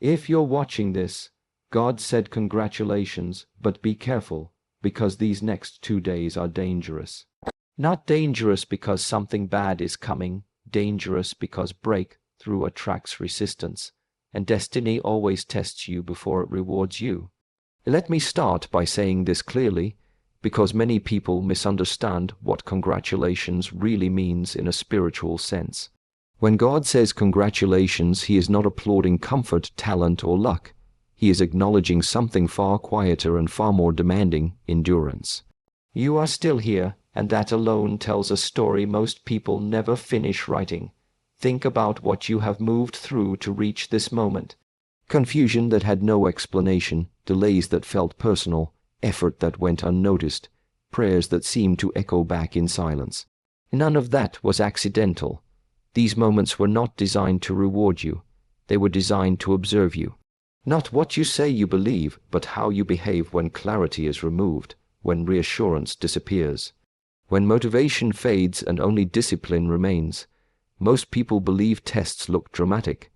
If you're watching this, God said congratulations, but be careful, because these next 2 days are dangerous. Not dangerous because something bad is coming, dangerous because breakthrough attracts resistance, and destiny always tests you before it rewards you. Let me start by saying this clearly, because many people misunderstand what congratulations really means in a spiritual sense. When God says congratulations, He is not applauding comfort, talent, or luck. He is acknowledging something far quieter and far more demanding: endurance. You are still here, and that alone tells a story most people never finish writing. Think about what you have moved through to reach this moment. Confusion that had no explanation, delays that felt personal, effort that went unnoticed, prayers that seemed to echo back in silence. None of that was accidental. These moments were not designed to reward you. They were designed to observe you. Not what you say you believe, but how you behave when clarity is removed, when reassurance disappears, when motivation fades and only discipline remains. Most people believe tests look dramatic.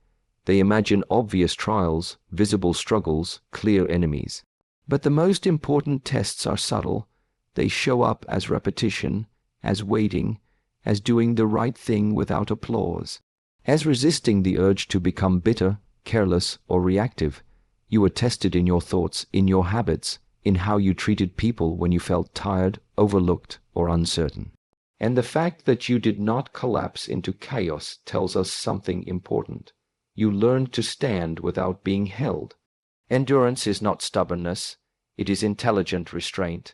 They imagine obvious trials, visible struggles, clear enemies. But the most important tests are subtle. They show up as repetition, as waiting, as doing the right thing without applause, as resisting the urge to become bitter, careless, or reactive. You were tested in your thoughts, in your habits, in how you treated people when you felt tired, overlooked, or uncertain. And the fact that you did not collapse into chaos tells us something important. You learned to stand without being held. Endurance is not stubbornness. It is intelligent restraint.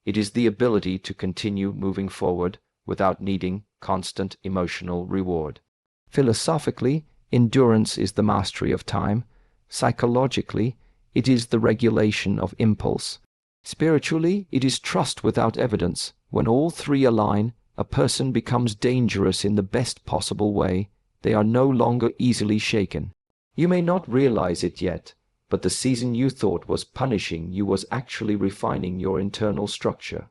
It is the ability to continue moving forward without needing constant emotional reward. Philosophically, endurance is the mastery of time. Psychologically, it is the regulation of impulse. Spiritually, it is trust without evidence. When all three align, a person becomes dangerous in the best possible way. They are no longer easily shaken. You may not realize it yet, but the season you thought was punishing you was actually refining your internal structure.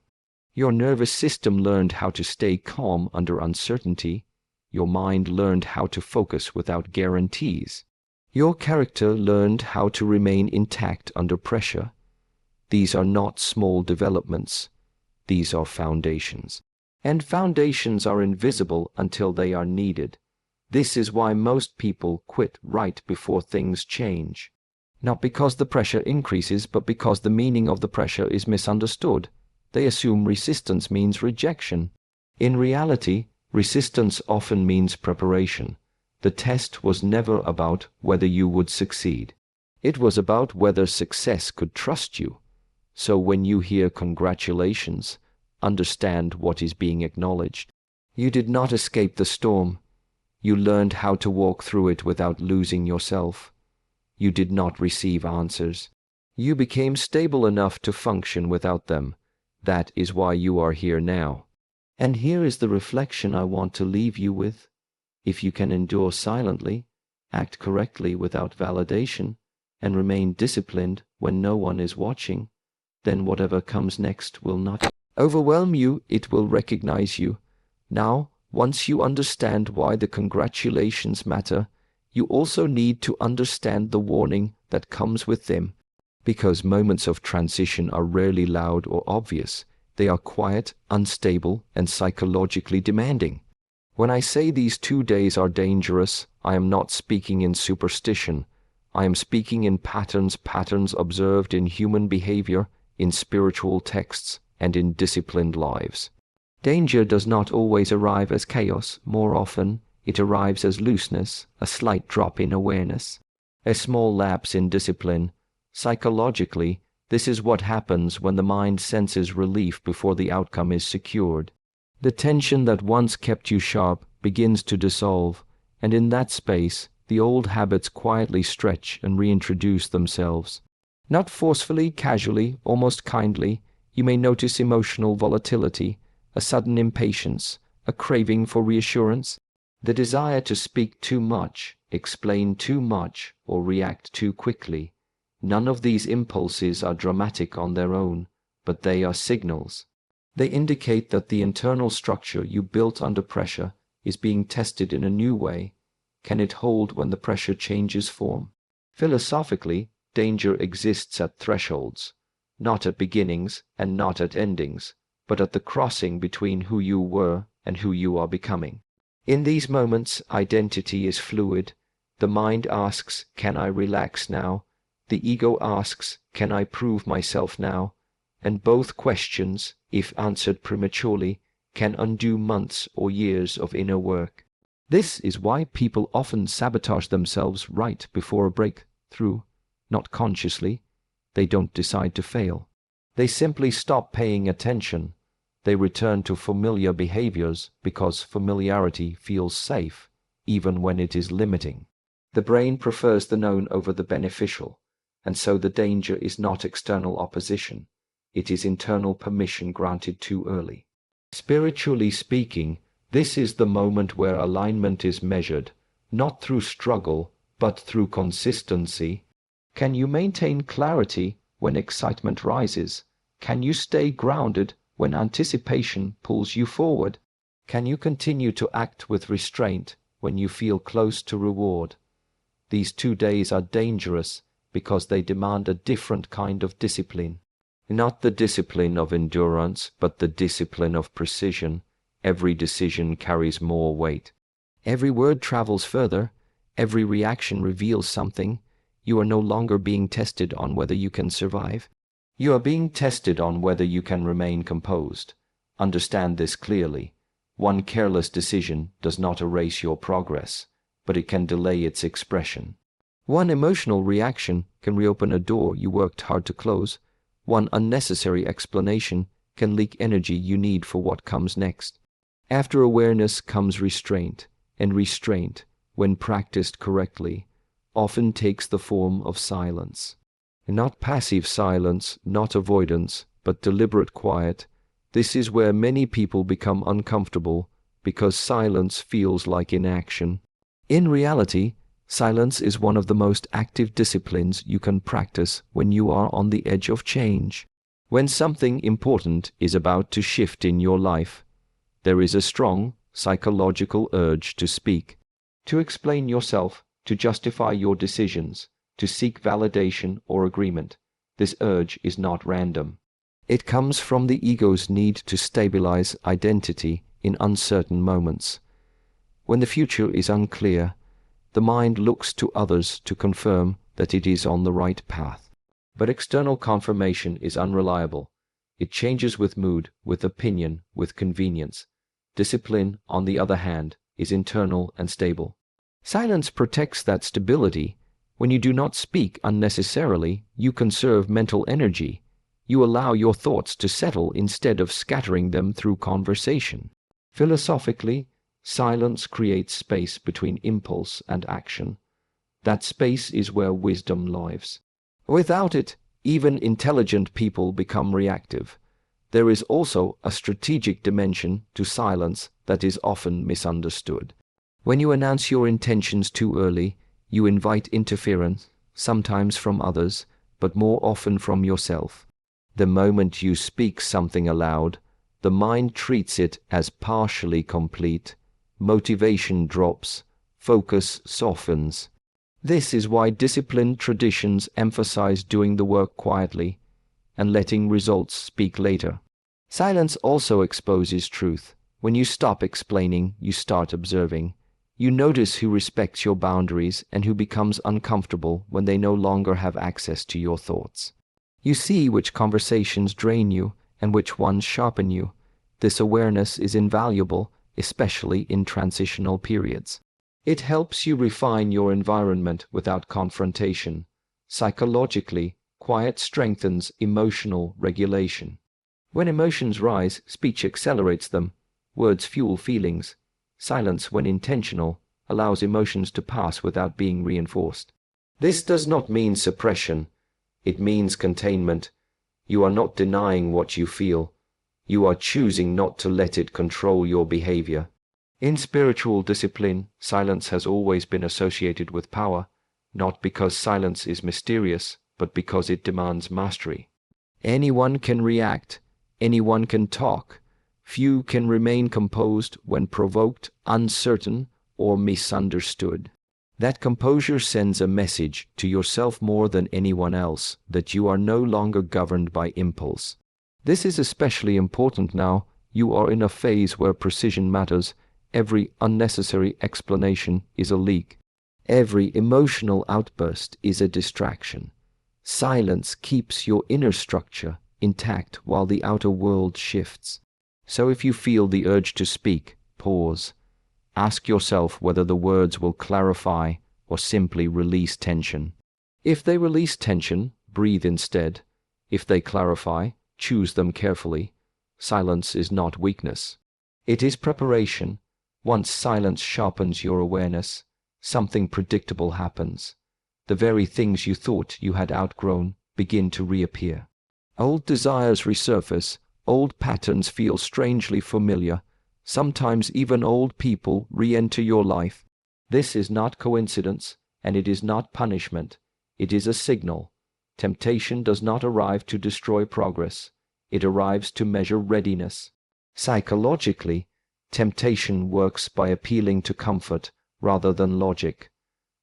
Your nervous system learned how to stay calm under uncertainty. Your mind learned how to focus without guarantees. Your character learned how to remain intact under pressure. These are not small developments. These are foundations. And foundations are invisible until they are needed. This is why most people quit right before things change. Not because the pressure increases, but because the meaning of the pressure is misunderstood. They assume resistance means rejection. In reality, resistance often means preparation. The test was never about whether you would succeed. It was about whether success could trust you. So when you hear congratulations, understand what is being acknowledged. You did not escape the storm. You learned how to walk through it without losing yourself. You did not receive answers. You became stable enough to function without them. That is why you are here now. And here is the reflection I want to leave you with. If you can endure silently, act correctly without validation, and remain disciplined when no one is watching, then whatever comes next will not overwhelm you, it will recognize you. Now, once you understand why the congratulations matter, you also need to understand the warning that comes with them. Because moments of transition are rarely loud or obvious. They are quiet, unstable, and psychologically demanding. When I say these 2 days are dangerous, I am not speaking in superstition. I am speaking in patterns observed in human behavior, in spiritual texts, and in disciplined lives. Danger does not always arrive as chaos. More often, it arrives as looseness, a slight drop in awareness, a small lapse in discipline. Psychologically, this is what happens when the mind senses relief before the outcome is secured. The tension that once kept you sharp begins to dissolve, and in that space, the old habits quietly stretch and reintroduce themselves. Not forcefully, casually, almost kindly, you may notice emotional volatility, a sudden impatience, a craving for reassurance, the desire to speak too much, explain too much, or react too quickly. None of these impulses are dramatic on their own, but they are signals. They indicate that the internal structure you built under pressure is being tested in a new way. Can it hold when the pressure changes form? Philosophically, danger exists at thresholds, not at beginnings and not at endings, but at the crossing between who you were and who you are becoming. In these moments, identity is fluid. The mind asks, can I relax now? The ego asks, can I prove myself now? And both questions, if answered prematurely, can undo months or years of inner work. This is why people often sabotage themselves right before a breakthrough, not consciously. They don't decide to fail. They simply stop paying attention. They return to familiar behaviors because familiarity feels safe, even when it is limiting. The brain prefers the known over the beneficial, and so the danger is not external opposition. It is internal permission granted too early. Spiritually speaking, this is the moment where alignment is measured, not through struggle, but through consistency. Can you maintain clarity when excitement rises? Can you stay grounded when anticipation pulls you forward? Can you continue to act with restraint when you feel close to reward? These 2 days are dangerous because they demand a different kind of discipline. Not the discipline of endurance, but the discipline of precision. Every decision carries more weight. Every word travels further. Every reaction reveals something. You are no longer being tested on whether you can survive. You are being tested on whether you can remain composed. Understand this clearly. One careless decision does not erase your progress, but it can delay its expression. One emotional reaction can reopen a door you worked hard to close. One unnecessary explanation can leak energy you need for what comes next. After awareness comes restraint, and restraint, when practiced correctly, often takes the form of silence. Not passive silence, not avoidance, but deliberate quiet. This is where many people become uncomfortable because silence feels like inaction. In reality, silence is one of the most active disciplines you can practice when you are on the edge of change. When something important is about to shift in your life, there is a strong psychological urge to speak, to explain yourself, to justify your decisions, to seek validation or agreement. This urge is not random. It comes from the ego's need to stabilize identity in uncertain moments. When the future is unclear, the mind looks to others to confirm that it is on the right path. But external confirmation is unreliable. It changes with mood, with opinion, with convenience. Discipline, on the other hand, is internal and stable. Silence protects that stability. When you do not speak unnecessarily, you conserve mental energy. You allow your thoughts to settle instead of scattering them through conversation. Philosophically, silence creates space between impulse and action. That space is where wisdom lives. Without it, even intelligent people become reactive. There is also a strategic dimension to silence that is often misunderstood. When you announce your intentions too early, you invite interference, sometimes from others, but more often from yourself. The moment you speak something aloud, the mind treats it as partially complete. Motivation drops, focus softens. This is why disciplined traditions emphasize doing the work quietly and letting results speak later. Silence also exposes truth. When you stop explaining, you start observing. You notice who respects your boundaries and who becomes uncomfortable when they no longer have access to your thoughts. You see which conversations drain you and which ones sharpen you. This awareness is invaluable, especially in transitional periods. It helps you refine your environment without confrontation. Psychologically, quiet strengthens emotional regulation. When emotions rise, speech accelerates them. Words fuel feelings. Silence, when intentional, allows emotions to pass without being reinforced. This does not mean suppression. It means containment. You are not denying what you feel. You are choosing not to let it control your behavior. In spiritual discipline, silence has always been associated with power, not because silence is mysterious, but because it demands mastery. Anyone can react. Anyone can talk. Few can remain composed when provoked, uncertain, or misunderstood. That composure sends a message to yourself more than anyone else that you are no longer governed by impulse. This is especially important now. You are in a phase where precision matters. Every unnecessary explanation is a leak. Every emotional outburst is a distraction. Silence keeps your inner structure intact while the outer world shifts. So if you feel the urge to speak, pause. Ask yourself whether the words will clarify or simply release tension. If they release tension, breathe instead. If they clarify, choose them carefully. Silence is not weakness. It is preparation. Once silence sharpens your awareness, something predictable happens. The very things you thought you had outgrown begin to reappear. Old desires resurface, old patterns feel strangely familiar. Sometimes even old people re-enter your life. This is not coincidence, and it is not punishment. It is a signal. Temptation does not arrive to destroy progress. It arrives to measure readiness. Psychologically, temptation works by appealing to comfort rather than logic.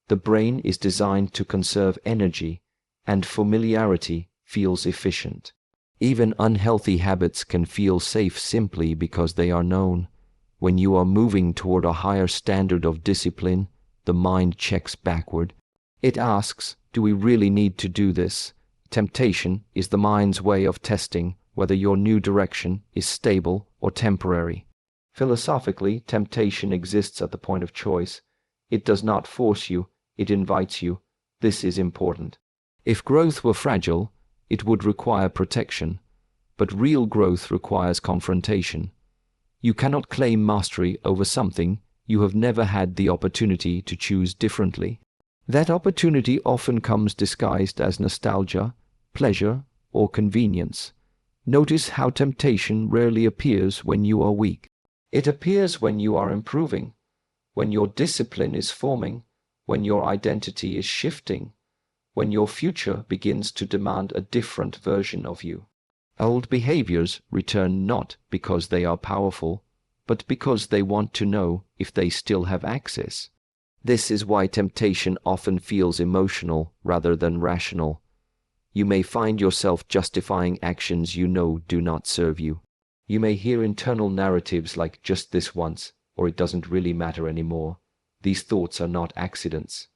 The brain is designed to conserve energy, and familiarity feels efficient. Even unhealthy habits can feel safe simply because they are known. When you are moving toward a higher standard of discipline, the mind checks backward. It asks, do we really need to do this? Temptation is the mind's way of testing whether your new direction is stable or temporary. Philosophically, temptation exists at the point of choice. It does not force you, it invites you. This is important. If growth were fragile, it would require protection, but real growth requires confrontation. You cannot claim mastery over something you have never had the opportunity to choose differently. That opportunity often comes disguised as nostalgia, pleasure, or convenience. Notice how temptation rarely appears when you are weak. It appears when you are improving, when your discipline is forming, when your identity is shifting, when your future begins to demand a different version of you. Old behaviors return not because they are powerful, but because they want to know if they still have access. This is why temptation often feels emotional rather than rational. You may find yourself justifying actions you know do not serve you. You may hear internal narratives like just this once, or it doesn't really matter anymore. These thoughts are not accidents.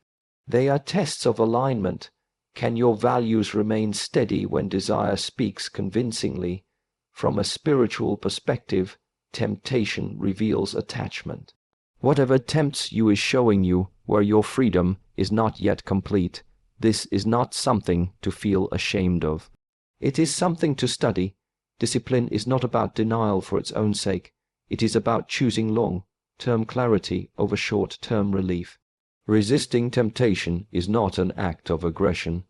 They are tests of alignment. Can your values remain steady when desire speaks convincingly? From a spiritual perspective, temptation reveals attachment. Whatever tempts you is showing you where your freedom is not yet complete. This is not something to feel ashamed of. It is something to study. Discipline is not about denial for its own sake. It is about choosing long-term clarity over short-term relief. Resisting temptation is not an act of aggression.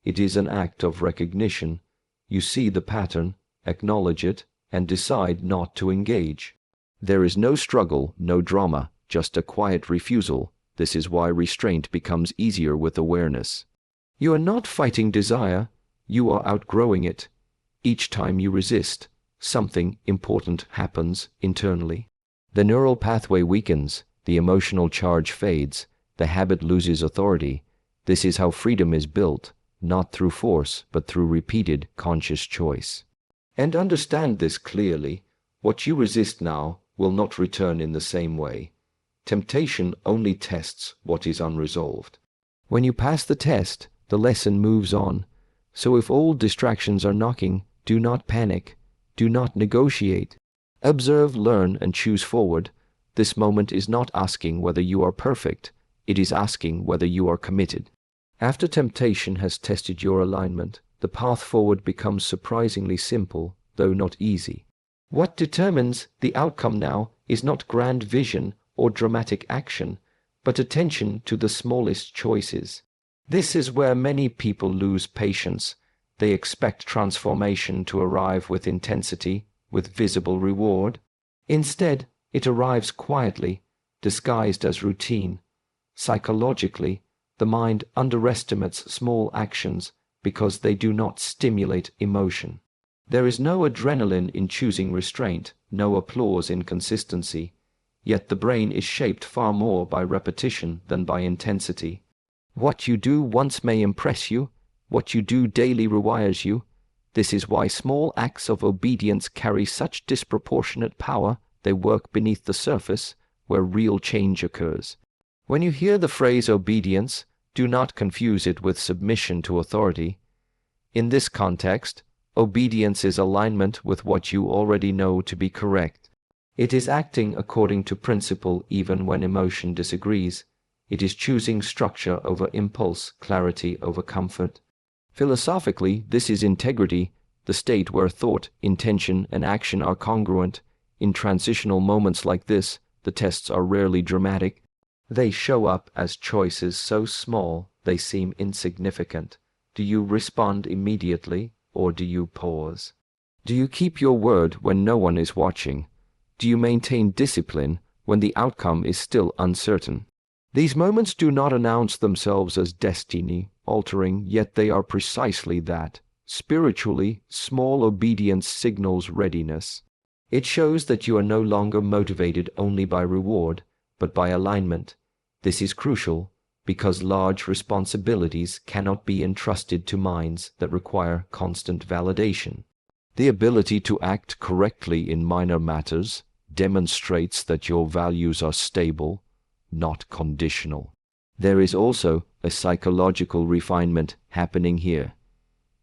It is an act of recognition. You see the pattern, acknowledge it, and decide not to engage. There is no struggle, no drama, just a quiet refusal. This is why restraint becomes easier with awareness. You are not fighting desire, you are outgrowing it. Each time you resist, something important happens internally. The neural pathway weakens, the emotional charge fades, the habit loses authority. This is how freedom is built, not through force, but through repeated conscious choice. And understand this clearly, what you resist now will not return in the same way. Temptation only tests what is unresolved. When you pass the test, the lesson moves on. So if old distractions are knocking, do not panic. Do not negotiate. Observe, learn, and choose forward. This moment is not asking whether you are perfect. It is asking whether you are committed. After temptation has tested your alignment, the path forward becomes surprisingly simple, though not easy. What determines the outcome now is not grand vision or dramatic action, but attention to the smallest choices. This is where many people lose patience. They expect transformation to arrive with intensity, with visible reward. Instead, it arrives quietly, disguised as routine. Psychologically, the mind underestimates small actions because they do not stimulate emotion. There is no adrenaline in choosing restraint, no applause in consistency. Yet the brain is shaped far more by repetition than by intensity. What you do once may impress you, what you do daily rewires you. This is why small acts of obedience carry such disproportionate power. They work beneath the surface, where real change occurs. When you hear the phrase obedience, do not confuse it with submission to authority. In this context, obedience is alignment with what you already know to be correct. It is acting according to principle even when emotion disagrees. It is choosing structure over impulse, clarity over comfort. Philosophically, this is integrity, the state where thought, intention, and action are congruent. In transitional moments like this, the tests are rarely dramatic. They show up as choices so small they seem insignificant. Do you respond immediately, or do you pause? Do you keep your word when no one is watching? Do you maintain discipline when the outcome is still uncertain? These moments do not announce themselves as destiny-altering, yet they are precisely that. Spiritually, small obedience signals readiness. It shows that you are no longer motivated only by reward, but by alignment. This is crucial, because large responsibilities cannot be entrusted to minds that require constant validation. The ability to act correctly in minor matters demonstrates that your values are stable, not conditional. There is also a psychological refinement happening here.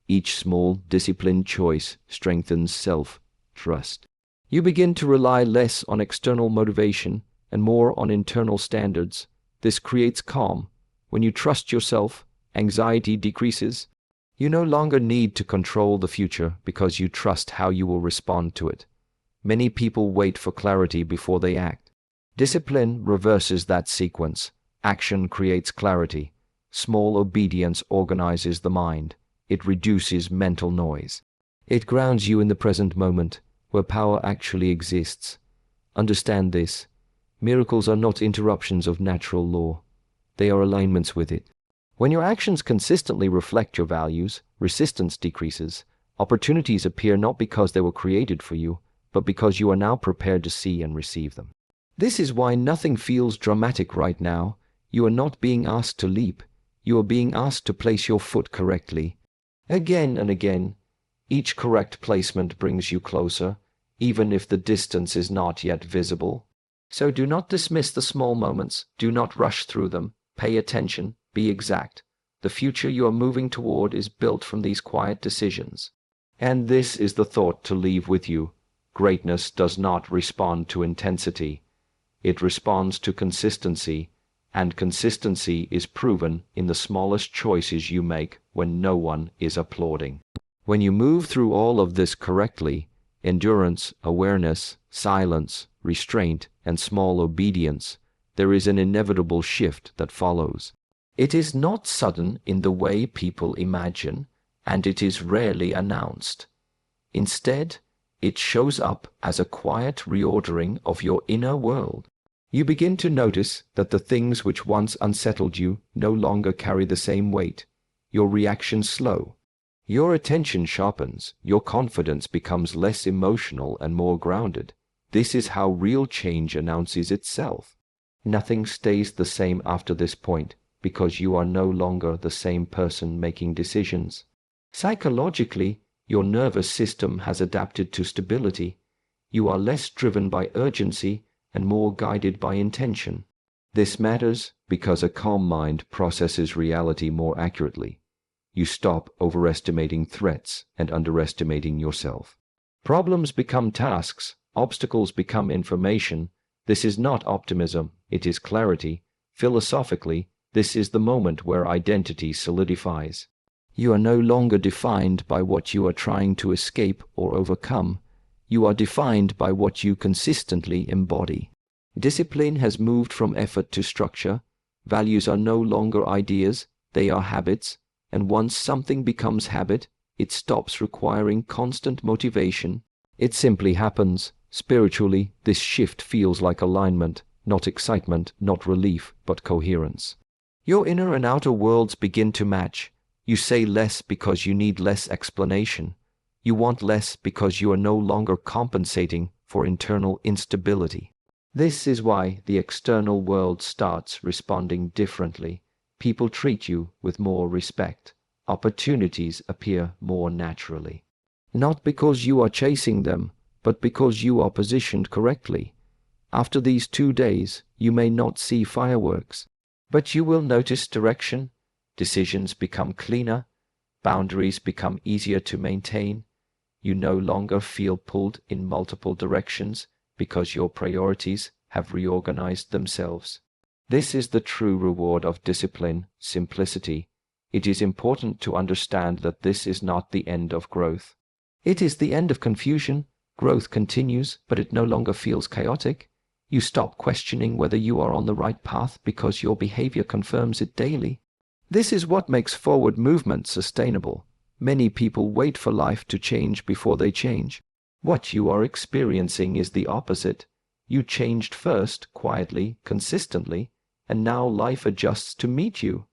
Each small, disciplined choice strengthens self-trust. You begin to rely less on external motivation and more on internal standards. This creates calm. When you trust yourself, anxiety decreases. You no longer need to control the future because you trust how you will respond to it. Many people wait for clarity before they act. Discipline reverses that sequence. Action creates clarity. Small obedience organizes the mind. It reduces mental noise. It grounds you in the present moment, where power actually exists. Understand this. Miracles are not interruptions of natural law. They are alignments with it. When your actions consistently reflect your values, resistance decreases. Opportunities appear not because they were created for you, but because you are now prepared to see and receive them. This is why nothing feels dramatic right now. You are not being asked to leap. You are being asked to place your foot correctly. Again and again, each correct placement brings you closer, even if the distance is not yet visible. So do not dismiss the small moments. Do not rush through them. Pay attention. Be exact. The future you are moving toward is built from these quiet decisions. And this is the thought to leave with you. Greatness does not respond to intensity. It responds to consistency, and consistency is proven in the smallest choices you make when no one is applauding. When you move through all of this correctly, endurance, awareness, silence, restraint, and small obedience, there is an inevitable shift that follows. It is not sudden in the way people imagine, and it is rarely announced. Instead, it shows up as a quiet reordering of your inner world. You begin to notice that the things which once unsettled you no longer carry the same weight. Your reactions slow. Your attention sharpens. Your confidence becomes less emotional and more grounded. This is how real change announces itself. Nothing stays the same after this point, because you are no longer the same person making decisions. Psychologically, your nervous system has adapted to stability. You are less driven by urgency and more guided by intention. This matters because a calm mind processes reality more accurately. You stop overestimating threats and underestimating yourself. Problems become tasks. Obstacles become information. This is not optimism, it is clarity. Philosophically, this is the moment where identity solidifies. You are no longer defined by what you are trying to escape or overcome. You are defined by what you consistently embody. Discipline has moved from effort to structure. Values are no longer ideas, they are habits. And once something becomes habit, it stops requiring constant motivation. It simply happens. Spiritually, this shift feels like alignment, not excitement, not relief, but coherence. Your inner and outer worlds begin to match. You say less because you need less explanation. You want less because you are no longer compensating for internal instability. This is why the external world starts responding differently. People treat you with more respect. Opportunities appear more naturally. Not because you are chasing them, but because you are positioned correctly. After these 2 days, you may not see fireworks, but you will notice direction. Decisions become cleaner. Boundaries become easier to maintain. You no longer feel pulled in multiple directions because your priorities have reorganized themselves. This is the true reward of discipline, simplicity. It is important to understand that this is not the end of growth. It is the end of confusion. Growth continues, but it no longer feels chaotic. You stop questioning whether you are on the right path because your behavior confirms it daily. This is what makes forward movement sustainable. Many people wait for life to change before they change. What you are experiencing is the opposite. You changed first, quietly, consistently, and now life adjusts to meet you.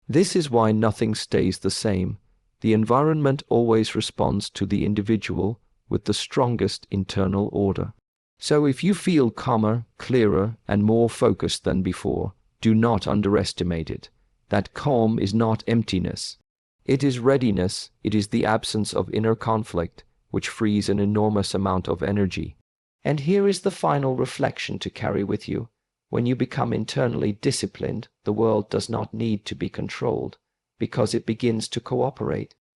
This is why nothing stays the same. The environment always responds to the individual with the strongest internal order. So if you feel calmer, clearer, and more focused than before, do not underestimate it. That calm is not emptiness. It is readiness. It is the absence of inner conflict, which frees an enormous amount of energy. And here is the final reflection to carry with you. When you become internally disciplined, the world does not need to be controlled, because it begins to cooperate.